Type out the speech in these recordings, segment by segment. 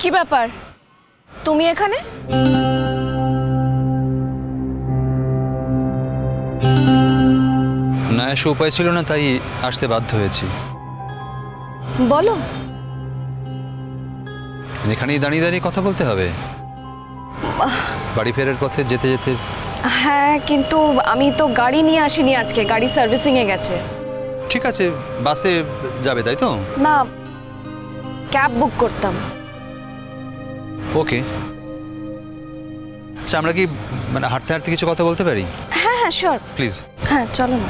কি ব্যাপার, তুমি এখানে? না এসে উপায় ছিল না, তাই আসতে বাধ্য হয়েছি। বলো। এখানেই দাঁড়িয়ে দাঁড়িয়ে কথা বলতে হবে? বাড়ি ফেরার পথে যেতে যেতে। হ্যাঁ, কিন্তু আমি তো গাড়ি নিয়ে আসিনি আজকে, গাড়ি সার্ভিসিং এ গেছে। ঠিক আছে, বাসে যাবে তাই তো? না, ক্যাব বুক করতাম। ওকে, আচ্ছা আমরা কি মানে হাঁটতে হাঁটতে কিছু কথা বলতে পারি? হ্যাঁ হ্যাঁ শিওর, প্লিজ। হ্যাঁ চলো না।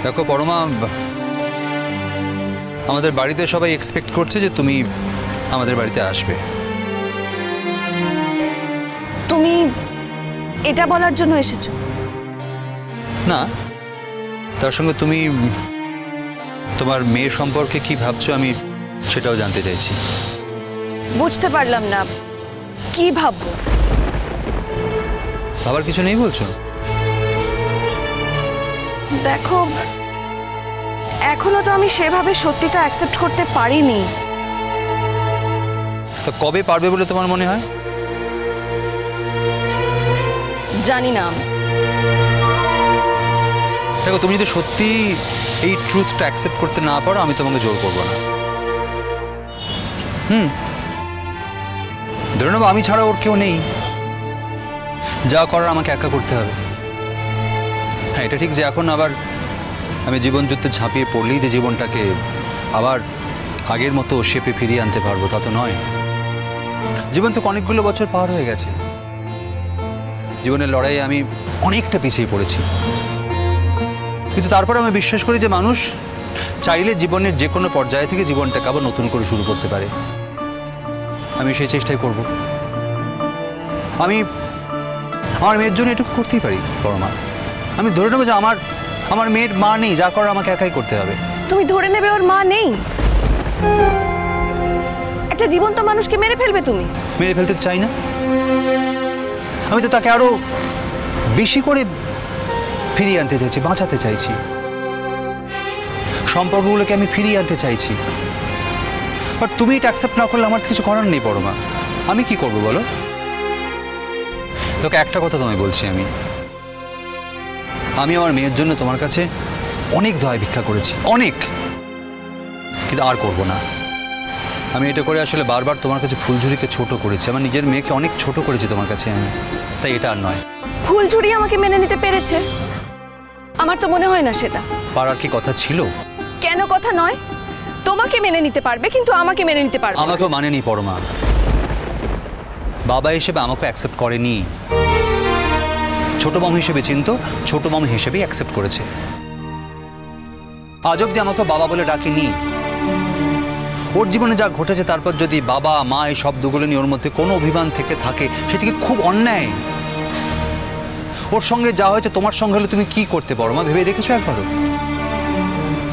দেখো পরমা, আমাদের বাড়িতে সবাই এক্সপেক্ট করছে যে তুমি আমাদের বাড়িতে আসবে। তুমি এটা বলার জন্য এসেছো? না, তার সঙ্গে তুমি তোমার মেয়ের সম্পর্কে কি ভাবছো আমি সেটাও জানতে চাইছি। বুঝতে পারলাম না, কি ভাববো? ভাবার কিছু নেই বলছো? দেখো, এখনো তো আমি সেভাবে সত্যিটা অ্যাকসেপ্ট করতে পারিনি। তো কবে পারবে বলে তোমার মনে হয়? জানি না। দেখো, তুমি যদি সত্যি এই ট্রুথটা অ্যাকসেপ্ট করতে না পারো, আমি তোমাকে জোর করবো না। ধরে নেবো আমি ছাড়া ওর কেউ নেই, যা করার আমাকে একা করতে হবে। হ্যাঁ, এটা ঠিক যে এখন আবার আমি জীবন যুদ্ধে ঝাঁপিয়ে পড়লেই যে জীবনটাকে আবার আগের মতো শেপে ফিরিয়ে আনতে পারবো তা তো নয়। জীবন তো অনেকগুলো বছর পার হয়ে গেছে, জীবনের লড়াইয়ে আমি অনেকটা পিছিয়ে পড়েছি, কিন্তু তারপর আমি বিশ্বাস করি যে মানুষ চাইলে জীবনের যে কোনো পর্যায়ে থেকে জীবনটাকে আবার নতুন করে শুরু করতে পারে। আমি সেই চেষ্টাই করব। আমি আমার মেয়ের জন্য এটুকু করতেই পারি পরমা। আমি ধরে নেবো যে আমার মেয়ের মা নেই, যা করার আমাকে একাই করতে হবে। তুমি ধরে নেবে ওর মা নেই? একটা জীবন্ত মানুষকে মেরে ফেলবে তুমি? মেরে ফেলতে চাই না, আমি তো তাকে আরো বেশি করে ফিরিয়ে আনতে চাইছি, বাঁচাতে চাইছি, সম্পর্কগুলোকে আমি ফিরিয়ে আনতে চাইছি। বাট তুমি এটা অ্যাকসেপ্ট না করলে আমার কিছু করার নেই পরমা। আমি কি করবো বলো? তোকে একটা কথা তোমায় বলছি, আমি আমার মেয়ের জন্য তোমার কাছে অনেক দয়া ভিক্ষা করেছি, অনেক, কিন্তু আর করব না। আমি এটা করে আসলে বারবার তোমার কাছে ফুলঝুরিকে ছোট করেছি, আমার নিজের মেয়েকে অনেক ছোট করেছি তোমার কাছে আমি, তাই এটা আর নয়। ফুলঝুরি আমাকে মেনে নিতে পেরেছে? আমার তো মনে হয় না সেটা। পারার কি কথা ছিল? কেন কথা নয়? তোমাকে মেনে নিতে পারবে, কিন্তু আমাকে মেনে নিতে পারবে? আমাকেও মানেনি পরমা, বাবা হিসেবে আমাকে অ্যাকসেপ্ট করেনি, ছোট মাম হিসেবে চিনত, ছোট মাম হিসেবেই অ্যাকসেপ্ট করেছে। আজ অব্দি আমাকে বাবা বলে ডাকেনি। ওর জীবনে যা ঘটেছে তারপর যদি বাবা মা এই শব্দগুলো নিয়ে ওর মধ্যে কোনো অভিমান থেকে থাকে, সেটিকে খুব অন্যায়। ওর সঙ্গে যা হয়েছে তোমার সঙ্গে হলে তুমি কি করতে পারো মা, ভেবে দেখেছো একবারও?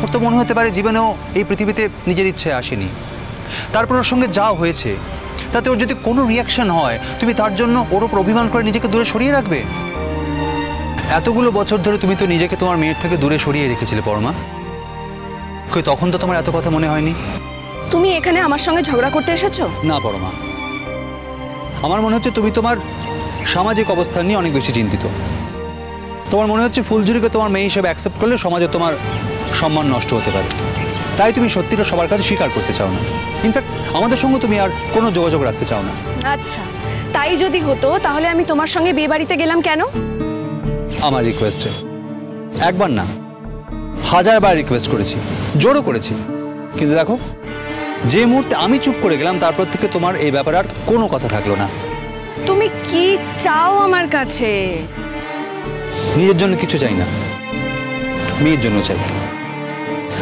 ওর তো মনে হতে পারে জীবনেও এই পৃথিবীতে নিজের ইচ্ছে আসেনি, তারপর ওর সঙ্গে যা হয়েছে তাতে ওর যদি কোনো রিয়াকশন হয়, তুমি তার জন্য ওর ওপর অভিমান করে নিজেকে দূরে সরিয়ে রাখবে? এতগুলো বছর ধরে তুমি তো নিজেকে তোমার মেয়ের থেকে দূরে সরিয়ে রেখেছিলে পরমা, কই তখন তো তোমার এত কথা মনে হয়নি? তুমি এখানে আমার সঙ্গে ঝগড়া করতে এসেছো? না পরমা, আমার মনে হচ্ছে তুমি তোমার সামাজিক অবস্থান নিয়ে অনেক বেশি চিন্তিত। তোমার মনে হচ্ছে ফুলঝুরিকে তোমার মেয়ে হিসেবে অ্যাকসেপ্ট করলে সমাজে তোমার সম্মান নষ্ট হতে পারে, তাই তুমি সত্যিটা সবার কাছে স্বীকার করতে চাও না। ইনফ্যাক্ট আমাদের সঙ্গে তুমি আর কোনো যোগাযোগ রাখতে চাও না। আচ্ছা, তাই যদি হতো তাহলে আমি তোমার সঙ্গে বিয়ে বাড়িতে গেলাম কেন? আমার রিকোয়েস্টে একবার না 1000 বার রিকোয়েস্ট করেছি, জোরও করেছি, কিন্তু দেখো যে মুহূর্তে আমি চুপ করে গেলাম তারপর থেকে তোমার এই ব্যাপারে আর কোনো কথা থাকলো না। তুমি কি চাও আমার কাছে? নিজের জন্য কিছু চাই না, মেয়ের জন্য চাই।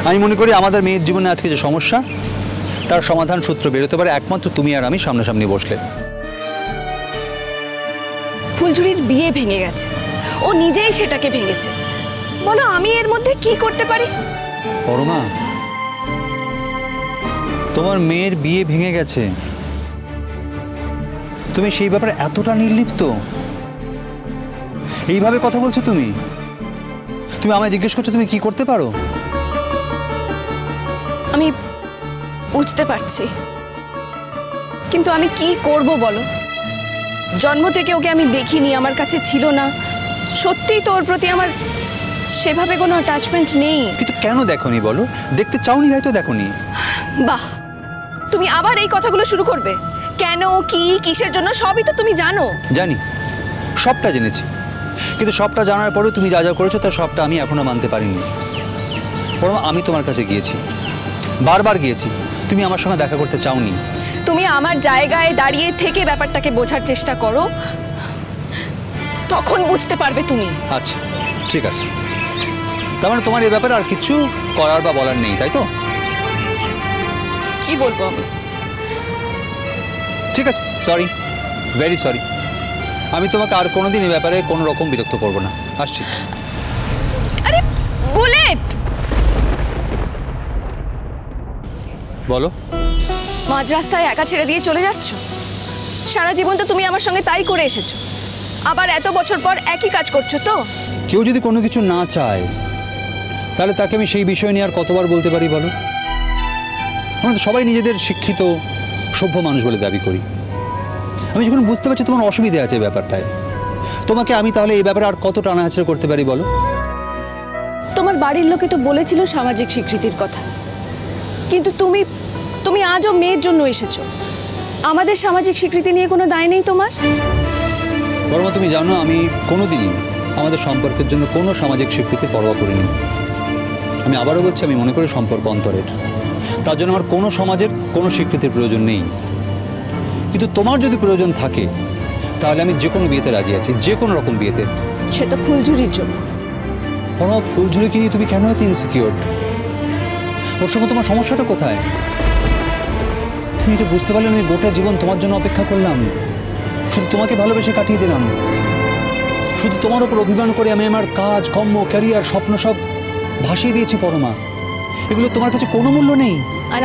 আমি মনে করি আমাদের মেয়ের জীবনে আজকে যে সমস্যা তার সমাধান সূত্র বেরোতে পারে একমাত্র তুমি আর আমি সামনাসামনি বসলে। ফুলঝুরির বিয়ে ভেঙে গেছে, ও নিজেই সেটাকে ভেঙেছে, বলো আমি এর মধ্যে কি করতে পারি? পরমা, তোমার মেয়ের বিয়ে ভেঙে গেছে, তুমি সেই ব্যাপারে এতটা নির্লিপ্ত, এইভাবে কথা বলছো তুমি? তুমি আমায় জিজ্ঞেস করছো তুমি কি করতে পারো? আমি বুঝতে পারছি, কিন্তু আমি কি করব বলো? জন্ম থেকে ওকে আমি দেখিনি, আমার কাছে ছিল না। সত্যিই তো ওর প্রতি আমার সেভাবে কোনো অ্যাটাচমেন্ট নেই। কিন্তু কেন দেখোনি বলো? দেখতে চাওনি তাই তো দেখোনি। বাহ, তুমি আবার এই কথাগুলো শুরু করবে? কেন, কি, কিসের জন্য সবই তো তুমি জানো। জানি, সবটা জেনেছি, কিন্তু সবটা জানার পরেও তুমি যা যা করেছো তার সবটা আমি এখনো মানতে পারিনি। বরং আমি তোমার কাছে গিয়েছি, বারবার গিয়েছি, তুমি আমার সঙ্গে দেখা করতে চাওনি। তুমি আমার জায়গায় দাঁড়িয়ে থেকে ব্যাপারটাকে বোঝার চেষ্টা করো, তখন বুঝতে পারবে তুমি। আচ্ছা ঠিক আছে, তার মানে তোমার এই ব্যাপারে আর কিছু করার বা বলার নেই, তাই তো? কি বলবো আমি? ঠিক আছে, সরি, ভেরি সরি। আমি তোমাকে আর কোনোদিন এই ব্যাপারে কোনো রকম বিরক্ত করবো না। আসছি। আরে বুলেট, বলো। মাঝ রাস্তায় একা ছেড়ে দিয়ে চলে যাচ্ছ? সারা জীবন তো তুমি আমার সঙ্গে তাই করে এসেছো, আবার এত বছর পর একই কাজ করছো তো? কেউ যদি কোনো কিছু না চায় তাহলে তাকে আমি সেই বিষয় নিয়ে আর কতবার বলতে পারি বলো? আমরা তো সবাই নিজেদের শিক্ষিত সভ্য মানুষ বলে দাবি করি। আমি যখন বুঝতে পারছি তোমার অসুবিধা আছে ব্যাপারটায়, তোমাকে আমি তাহলে এই ব্যাপারে আর কত টানাহাচড়া করতে পারি বলো? তোমার বাড়ির লোকে তো বলেছিল সামাজিক স্বীকৃতির কথা, কিন্তু তুমি তুমি আজও মেয়ের জন্য এসেছো। আমাদের সামাজিক স্বীকৃতি নিয়ে কোনো দায় নেই তোমার? বর্মা, তুমি জানো আমি কোনোদিনই আমাদের সম্পর্কের জন্য কোনো সামাজিক স্বীকৃতির পরোয়া করিনি। আমি আবারও বলছি, আমি মনে করি সম্পর্ক অন্তরের, তার জন্য আমার কোনো সমাজের কোনো স্বীকৃতির প্রয়োজন নেই। কিন্তু তোমার যদি প্রয়োজন থাকে তাহলে আমি যে কোনো বিয়েতে রাজি আছি, যে কোনো রকম বিয়েতে। সে তো ফুলঝুরির জন্য। বর্মা, ফুলঝুরিকে নিয়ে তুমি কেন এত ইনসিকিউর? ওর সঙ্গে তোমার সমস্যাটা কোথায়? তুমি এটা বুঝতে পারলে আমি গোটা জীবন তোমার জন্য অপেক্ষা করলাম, শুধু তোমাকে ভালোবেসে কাটিয়ে দিলাম, শুধু তোমার ওপর অভিমান করে আমি আমার কাজ, কর্ম, ক্যারিয়ার, স্বপ্ন সব ভাসিয়ে দিয়েছি পরমা। এগুলো তোমার কাছে কোনো মূল্য নেই। আর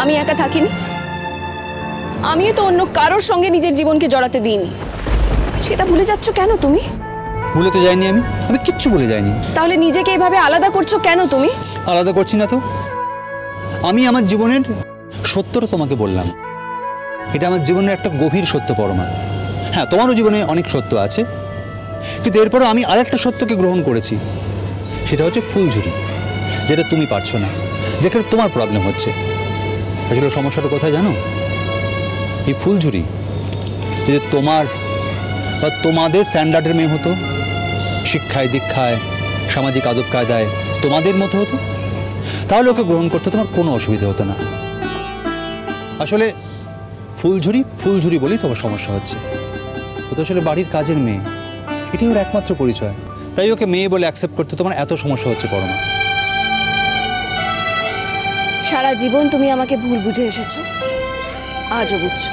আমি একা থাকিনি, আমিও তো অন্য কারোর সঙ্গে নিজের জীবনকে জড়াতে দিইনি। সেটা ভুলে যাচ্ছ কেন তুমি? ভুলে তো যাইনি, আমি কিচ্ছু ভুলে যাইনি। তাহলে নিজেকে এইভাবে আলাদা করছো কেন তুমি? আলাদা করছি না তো, আমি আমার জীবনের সত্যটা তোমাকে বললাম। এটা আমার জীবনের একটা গভীর সত্য পরমা। হ্যাঁ, তোমারও জীবনে অনেক সত্য আছে, কিন্তু এরপরও আমি আরেকটা সত্যকে গ্রহণ করেছি, সেটা হচ্ছে ফুলঝুরি, যেটা তুমি পারছো না, যেখানে তোমার প্রবলেম হচ্ছে। আসলে সমস্যাটা কোথায় জানো? এই ফুলঝুরি যদি তোমার বা তোমাদের স্ট্যান্ডার্ডের মেয়ে হতো, শিক্ষায় দীক্ষায় সামাজিক আদব কায়দায় তোমাদের মতো হতো, তাহলে ওকে গ্রহণ করতে তোমার কোনো অসুবিধা হতো না। আসলে ফুলঝুরি বলেই তোমার সমস্যা হচ্ছে। ও তো আসলে বাড়ির কাজের মেয়ে, এটাই ওর একমাত্র পরিচয়, তাই ওকে মেয়ে বলে অ্যাকসেপ্ট করতে তোমার এত সমস্যা হচ্ছে পরমা। সারা জীবন তুমি আমাকে ভুল বুঝে এসেছো, আজও বুঝছো।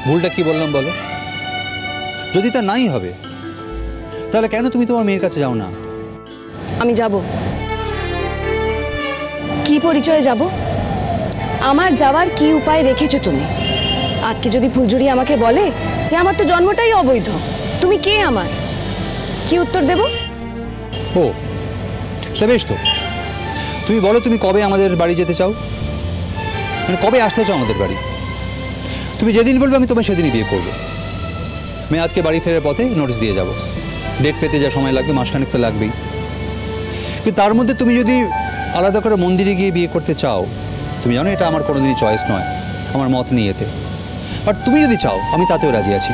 ভুলটা কি বললাম বলো? যদি তা নাই হবে তাহলে কেন তুমি তোমার মেয়ের কাছে যাও না? আমি যাব। কি পরিচয়ে যাব? আমার যাওয়ার কি উপায় রেখেছো তুমি? আজকে যদি ফুলঝুরি আমাকে বলে যে আমার তো জন্মটাই অবৈধ, তুমি কে, আমার কি উত্তর দেব? ও তা বেশ, তো তুমি বলো তুমি কবে আমাদের বাড়ি যেতে চাও, মানে কবে আসতে চাও আমাদের বাড়ি? তুমি যেদিন বলবে আমি তোমায় সেদিনই বিয়ে করবো। আমি আজকে বাড়ি ফেরার পথে নোটিশ দিয়ে যাব, ডেট পেতে যা সময় লাগবে, মাসখানেক তো লাগবেই। কিন্তু তার মধ্যে তুমি যদি আলাদা করে মন্দিরে গিয়ে বিয়ে করতে চাও, তুমি জানো এটা আমার কোনোদিনই চয়েস নয়, আমার মত নিয়ে এতে। বাট তুমি যদি চাও আমি তাতেও রাজি আছি।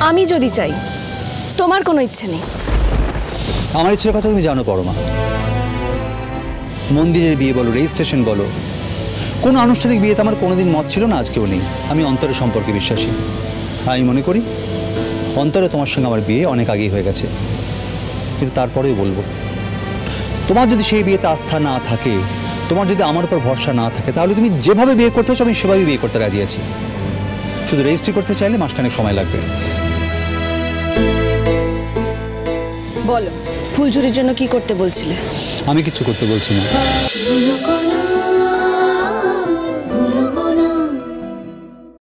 আমি যদি চাই, তোমার কোনো ইচ্ছে নেই? আমার ইচ্ছের কথা তুমি জানো পরমা। মন্দিরের বিয়ে বলো, রেজিস্ট্রেশন বলো, কোনো আনুষ্ঠানিক বিয়েতে আমার কোনোদিন মত ছিল না, আজকেও নেই। আমি অন্তরের সম্পর্কে বিশ্বাসী। আমি মনে করি অন্তরে তোমার সঙ্গে আমার বিয়ে অনেক আগেই হয়ে গেছে। কিন্তু তারপরেও বলবো, তোমার যদি সেই বিয়েতে আস্থা না থাকে, তোমার যদি আমার উপর ভরসা না থাকে, তাহলে তুমি যেভাবে বিয়ে করতে চাও আমি সেভাবেই বিয়ে করতে রাজি আছি। শুধু রেজিস্ট্রি করতে চাইলে মাসখানেক সময় লাগবে। বলো, ফুলঝুরির জন্য কি করতে বলছিলে? আমি কিচ্ছু করতে বলছি না।